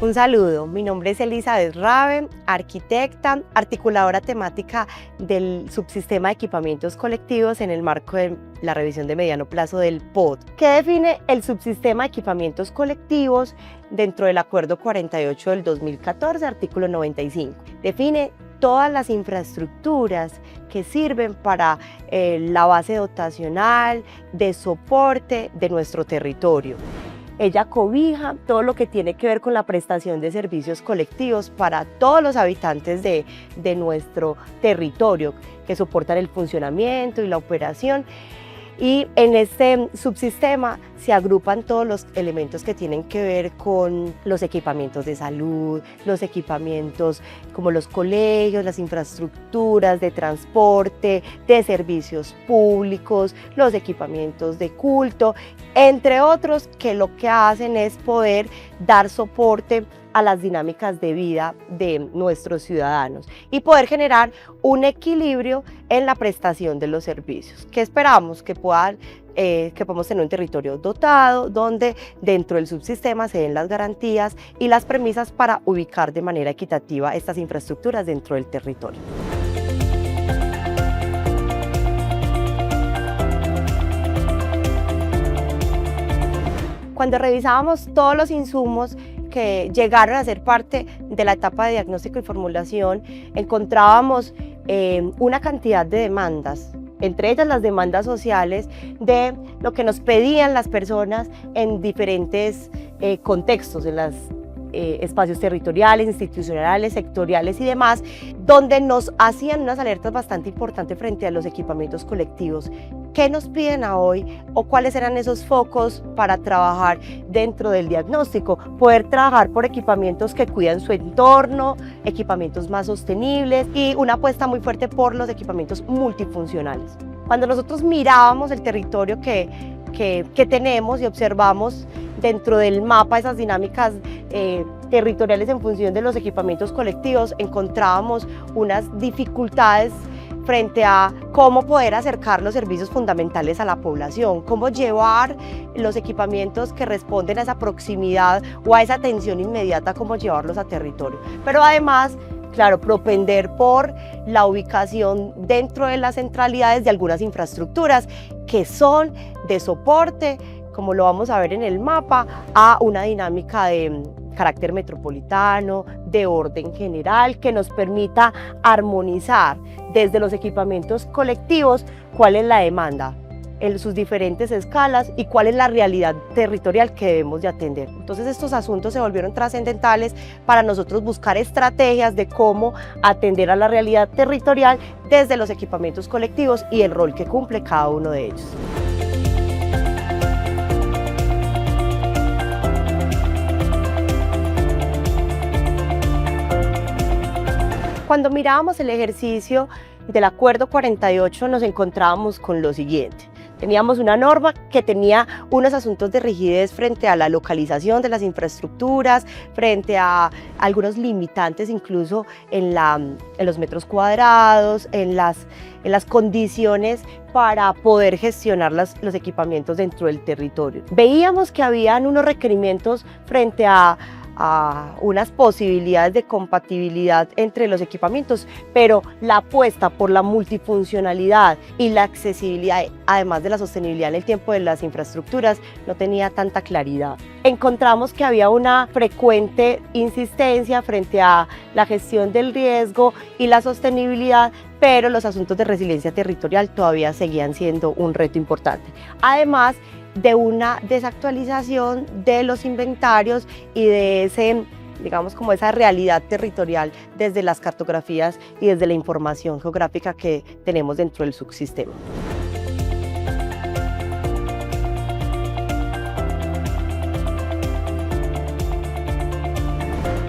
Un saludo, mi nombre es Elizabeth Raven, arquitecta, articuladora temática del subsistema de equipamientos colectivos en el marco de la revisión de mediano plazo del POD. ¿Qué define el subsistema de equipamientos colectivos dentro del Acuerdo 48 del 2014, artículo 95? Define todas las infraestructuras que sirven para la base dotacional, de soporte de nuestro territorio. Ella cobija todo lo que tiene que ver con la prestación de servicios colectivos para todos los habitantes de nuestro territorio que soportan el funcionamiento y la operación. Y en este subsistema se agrupan todos los elementos que tienen que ver con los equipamientos de salud, los equipamientos como los colegios, las infraestructuras de transporte, de servicios públicos, los equipamientos de culto, entre otros, que lo que hacen es poder dar soporte a las dinámicas de vida de nuestros ciudadanos y poder generar un equilibrio en la prestación de los servicios, que esperamos que podamos tener un territorio dotado, donde dentro del subsistema se den las garantías y las premisas para ubicar de manera equitativa estas infraestructuras dentro del territorio. Cuando revisábamos todos los insumos que llegaron a ser parte de la etapa de diagnóstico y formulación, encontrábamos una cantidad de demandas, entre ellas las demandas sociales de lo que nos pedían las personas en diferentes contextos, en los espacios territoriales, institucionales, sectoriales y demás, donde nos hacían unas alertas bastante importantes frente a los equipamientos colectivos. ¿Qué nos piden a hoy o cuáles eran esos focos para trabajar dentro del diagnóstico? Poder trabajar por equipamientos que cuidan su entorno, equipamientos más sostenibles y una apuesta muy fuerte por los equipamientos multifuncionales. Cuando nosotros mirábamos el territorio que tenemos y observamos dentro del mapa esas dinámicas territoriales en función de los equipamientos colectivos, encontrábamos unas dificultades frente a cómo poder acercar los servicios fundamentales a la población, cómo llevar los equipamientos que responden a esa proximidad o a esa atención inmediata, cómo llevarlos a territorio. Pero además, claro, propender por la ubicación dentro de las centralidades de algunas infraestructuras que son de soporte, como lo vamos a ver en el mapa, a una dinámica de carácter metropolitano, de orden general, que nos permita armonizar desde los equipamientos colectivos cuál es la demanda en sus diferentes escalas y cuál es la realidad territorial que debemos de atender. Entonces estos asuntos se volvieron trascendentales para nosotros buscar estrategias de cómo atender a la realidad territorial desde los equipamientos colectivos y el rol que cumple cada uno de ellos. Cuando mirábamos el ejercicio del Acuerdo 48 nos encontrábamos con lo siguiente. Teníamos una norma que tenía unos asuntos de rigidez frente a la localización de las infraestructuras, frente a algunos limitantes incluso en los metros cuadrados, en las condiciones para poder gestionar los equipamientos dentro del territorio. Veíamos que habían unos requerimientos frente a unas posibilidades de compatibilidad entre los equipamientos, pero la apuesta por la multifuncionalidad y la accesibilidad, además de la sostenibilidad en el tiempo de las infraestructuras, no tenía tanta claridad. Encontramos que había una frecuente insistencia frente a la gestión del riesgo y la sostenibilidad, pero los asuntos de resiliencia territorial todavía seguían siendo un reto importante. Además de una desactualización de los inventarios y de esa realidad territorial desde las cartografías y desde la información geográfica que tenemos dentro del subsistema.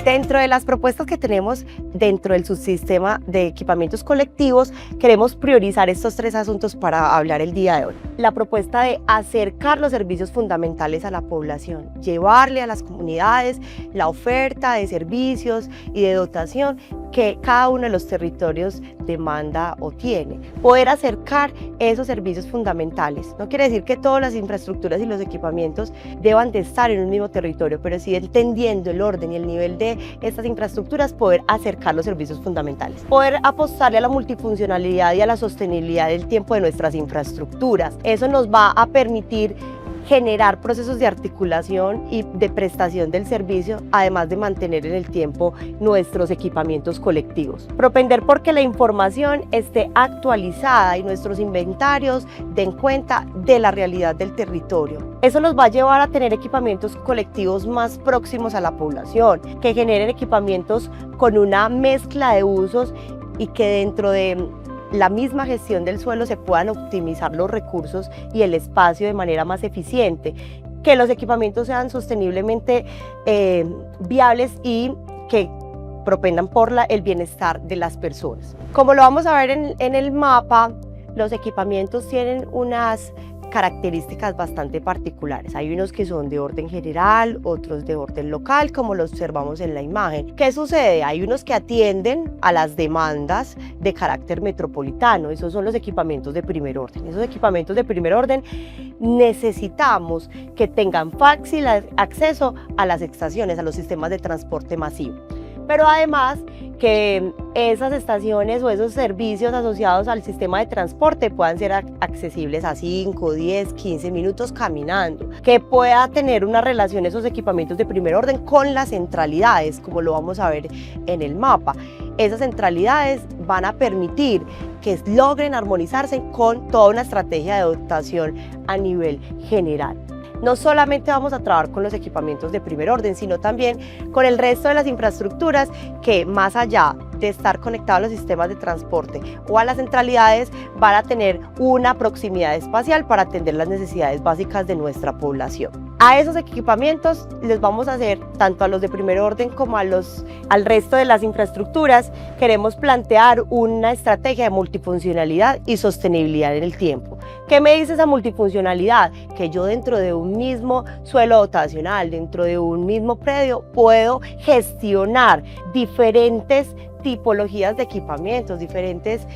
Dentro de las propuestas que tenemos dentro del subsistema de equipamientos colectivos, queremos priorizar estos tres asuntos para hablar el día de hoy. La propuesta de acercar los servicios fundamentales a la población, llevarle a las comunidades la oferta de servicios y de dotación que cada uno de los territorios demanda o tiene. Poder acercar esos servicios fundamentales. No quiere decir que todas las infraestructuras y los equipamientos deban de estar en un mismo territorio, pero sí entendiendo el orden y el nivel de estas infraestructuras, poder acercar los servicios fundamentales. Poder apostarle a la multifuncionalidad y a la sostenibilidad del tiempo de nuestras infraestructuras. Eso nos va a permitir generar procesos de articulación y de prestación del servicio, además de mantener en el tiempo nuestros equipamientos colectivos. Propender porque la información esté actualizada y nuestros inventarios den cuenta de la realidad del territorio. Eso nos va a llevar a tener equipamientos colectivos más próximos a la población, que generen equipamientos con una mezcla de usos y que dentro de la misma gestión del suelo se puedan optimizar los recursos y el espacio de manera más eficiente, que los equipamientos sean sosteniblemente viables y que propendan por el bienestar de las personas. Como lo vamos a ver en el mapa, los equipamientos tienen unas características bastante particulares. Hay unos que son de orden general, otros de orden local, como lo observamos en la imagen. ¿Qué sucede? Hay unos que atienden a las demandas de carácter metropolitano. Esos son los equipamientos de primer orden. Esos equipamientos de primer orden necesitamos que tengan fácil acceso a las estaciones, a los sistemas de transporte masivo. Pero además que esas estaciones o esos servicios asociados al sistema de transporte puedan ser accesibles a 5, 10, 15 minutos caminando, que pueda tener una relación esos equipamientos de primer orden con las centralidades, como lo vamos a ver en el mapa. Esas centralidades van a permitir que logren armonizarse con toda una estrategia de dotación a nivel general. No solamente vamos a trabajar con los equipamientos de primer orden, sino también con el resto de las infraestructuras que, más allá de estar conectados a los sistemas de transporte o a las centralidades, van a tener una proximidad espacial para atender las necesidades básicas de nuestra población. A esos equipamientos les vamos a hacer, tanto a los de primer orden como al resto de las infraestructuras, queremos plantear una estrategia de multifuncionalidad y sostenibilidad en el tiempo. ¿Qué me dice esa multifuncionalidad? Que yo dentro de un mismo suelo dotacional, dentro de un mismo predio, puedo gestionar diferentes tipologías de equipamientos, diferentes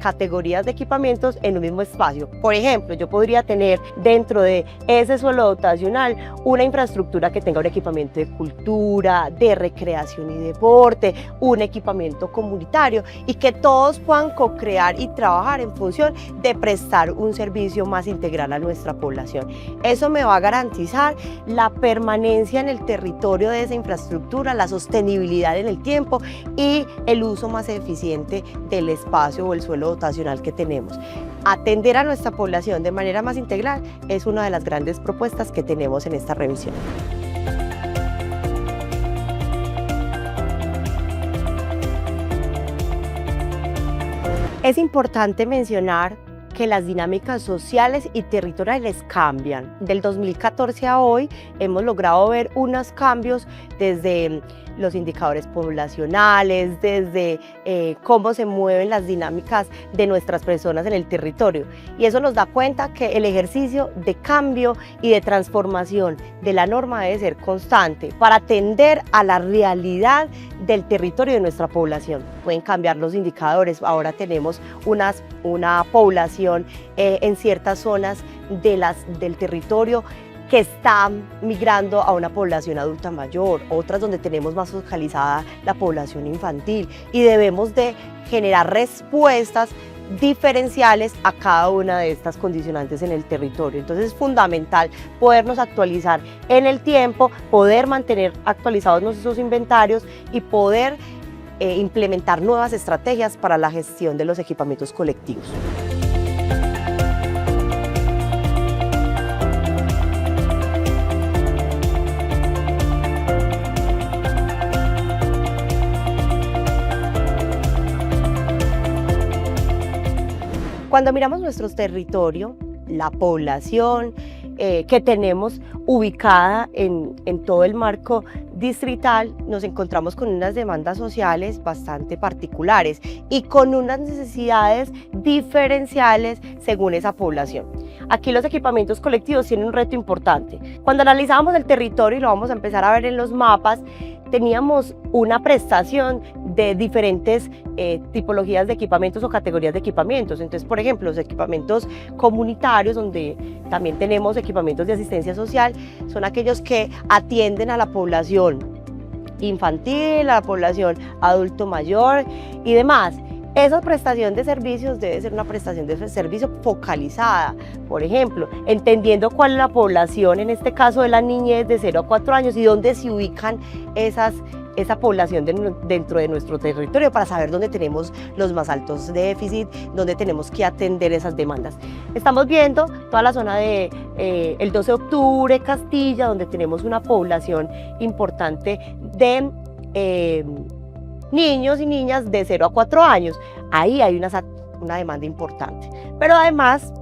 categorías de equipamientos en un mismo espacio. Por ejemplo, yo podría tener dentro de ese suelo dotacional una infraestructura que tenga un equipamiento de cultura, de recreación y deporte, un equipamiento comunitario, y que todos puedan co-crear y trabajar en función de prestar un servicio más integral a nuestra población. Eso me va a garantizar la permanencia en el territorio de esa infraestructura, la sostenibilidad en el tiempo y el uso más eficiente del espacio o el suelo dotacional que tenemos. Atender a nuestra población de manera más integral es una de las grandes propuestas que tenemos en esta revisión. Es importante mencionar que las dinámicas sociales y territoriales cambian. Del 2014 a hoy hemos logrado ver unos cambios desde los indicadores poblacionales, desde cómo se mueven las dinámicas de nuestras personas en el territorio. Y eso nos da cuenta que el ejercicio de cambio y de transformación de la norma debe ser constante para atender a la realidad del territorio de nuestra población. Pueden cambiar los indicadores. Ahora tenemos una población en ciertas zonas del territorio que está migrando a una población adulta mayor, otras donde tenemos más focalizada la población infantil, y debemos de generar respuestas diferenciales a cada una de estas condicionantes en el territorio. Entonces es fundamental podernos actualizar en el tiempo, poder mantener actualizados nuestros inventarios y poder implementar nuevas estrategias para la gestión de los equipamientos colectivos. Cuando miramos nuestro territorio, la población que tenemos ubicada en todo el marco distrital, nos encontramos con unas demandas sociales bastante particulares y con unas necesidades diferenciales según esa población. Aquí los equipamientos colectivos tienen un reto importante. Cuando analizamos el territorio, y lo vamos a empezar a ver en los mapas, teníamos una prestación de diferentes tipologías de equipamientos o categorías de equipamientos. Entonces, por ejemplo, los equipamientos comunitarios, donde también tenemos equipamientos de asistencia social, son aquellos que atienden a la población infantil, a la población adulto mayor y demás. Esa prestación de servicios debe ser una prestación de servicio focalizada, por ejemplo, entendiendo cuál es la población, en este caso de la niñez de 0 a 4 años, y dónde se ubican esa población dentro de nuestro territorio para saber dónde tenemos los más altos déficits, dónde tenemos que atender esas demandas. Estamos viendo toda la zona de el 12 de octubre, Castilla, donde tenemos una población importante de niños y niñas de 0 a 4 años. Ahí hay una demanda importante. Pero además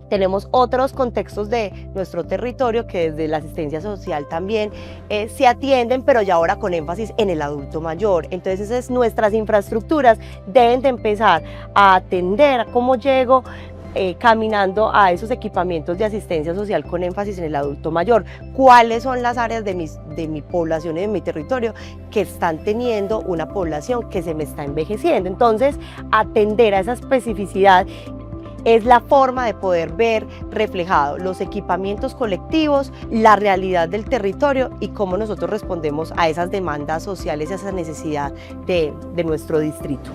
tenemos otros contextos de nuestro territorio que desde la asistencia social también se atienden, pero ya ahora con énfasis en el adulto mayor. Entonces nuestras infraestructuras deben de empezar a atender a cómo llego caminando a esos equipamientos de asistencia social con énfasis en el adulto mayor. ¿Cuáles son las áreas de mi población y de mi territorio que están teniendo una población que se me está envejeciendo? Entonces, atender a esa especificidad es la forma de poder ver reflejado los equipamientos colectivos, la realidad del territorio y cómo nosotros respondemos a esas demandas sociales y a esa necesidad de nuestro distrito.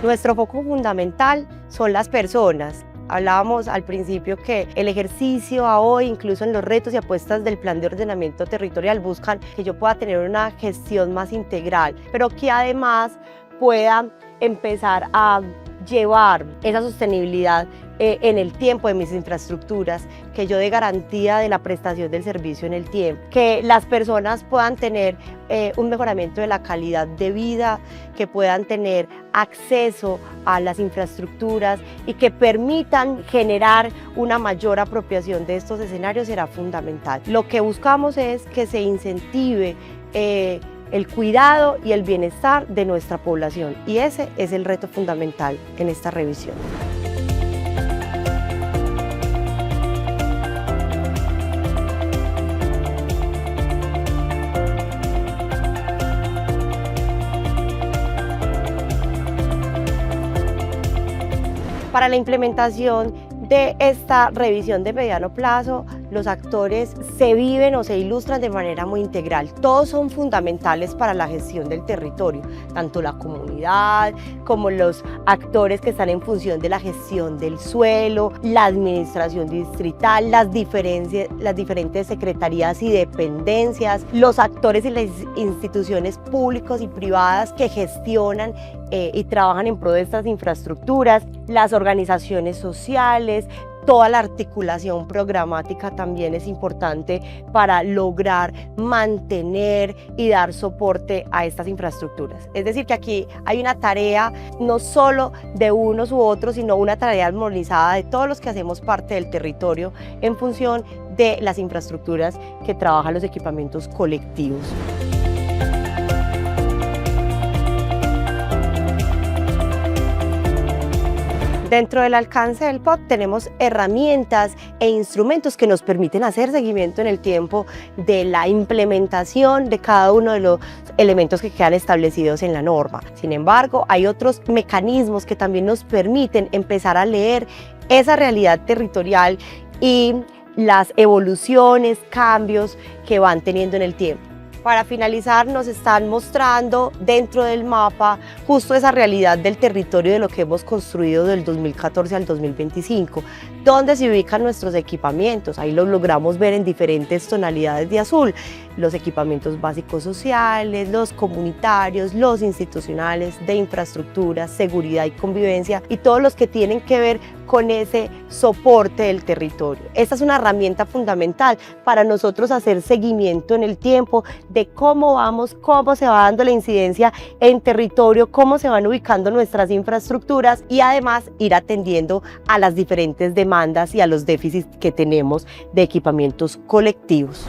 Nuestro foco fundamental son las personas. Hablábamos al principio que el ejercicio a hoy, incluso en los retos y apuestas del plan de ordenamiento territorial, buscan que yo pueda tener una gestión más integral, pero que además pueda empezar a llevar esa sostenibilidad en el tiempo de mis infraestructuras, que yo dé garantía de la prestación del servicio en el tiempo, que las personas puedan tener un mejoramiento de la calidad de vida, que puedan tener acceso a las infraestructuras y que permitan generar una mayor apropiación de estos escenarios será fundamental. Lo que buscamos es que se incentive el cuidado y el bienestar de nuestra población, y ese es el reto fundamental en esta revisión. Para la implementación de esta revisión de mediano plazo, los actores se viven o se ilustran de manera muy integral. Todos son fundamentales para la gestión del territorio, tanto la comunidad como los actores que están en función de la gestión del suelo, la administración distrital, las diferentes secretarías y dependencias, los actores y las instituciones públicas y privadas que gestionan y trabajan en pro de estas infraestructuras, las organizaciones sociales. Toda la articulación programática también es importante para lograr mantener y dar soporte a estas infraestructuras. Es decir, que aquí hay una tarea no solo de unos u otros, sino una tarea armonizada de todos los que hacemos parte del territorio en función de las infraestructuras que trabajan los equipamientos colectivos. Dentro del alcance del POT tenemos herramientas e instrumentos que nos permiten hacer seguimiento en el tiempo de la implementación de cada uno de los elementos que quedan establecidos en la norma. Sin embargo, hay otros mecanismos que también nos permiten empezar a leer esa realidad territorial y las evoluciones, cambios que van teniendo en el tiempo. Para finalizar, nos están mostrando dentro del mapa justo esa realidad del territorio de lo que hemos construido del 2014 al 2025, dónde se ubican nuestros equipamientos. Ahí los logramos ver en diferentes tonalidades de azul: los equipamientos básicos sociales, los comunitarios, los institucionales, de infraestructura, seguridad y convivencia, y todos los que tienen que ver con ese soporte del territorio. Esta es una herramienta fundamental para nosotros hacer seguimiento en el tiempo de cómo vamos, cómo se va dando la incidencia en territorio, cómo se van ubicando nuestras infraestructuras y además ir atendiendo a las diferentes demandas y a los déficits que tenemos de equipamientos colectivos.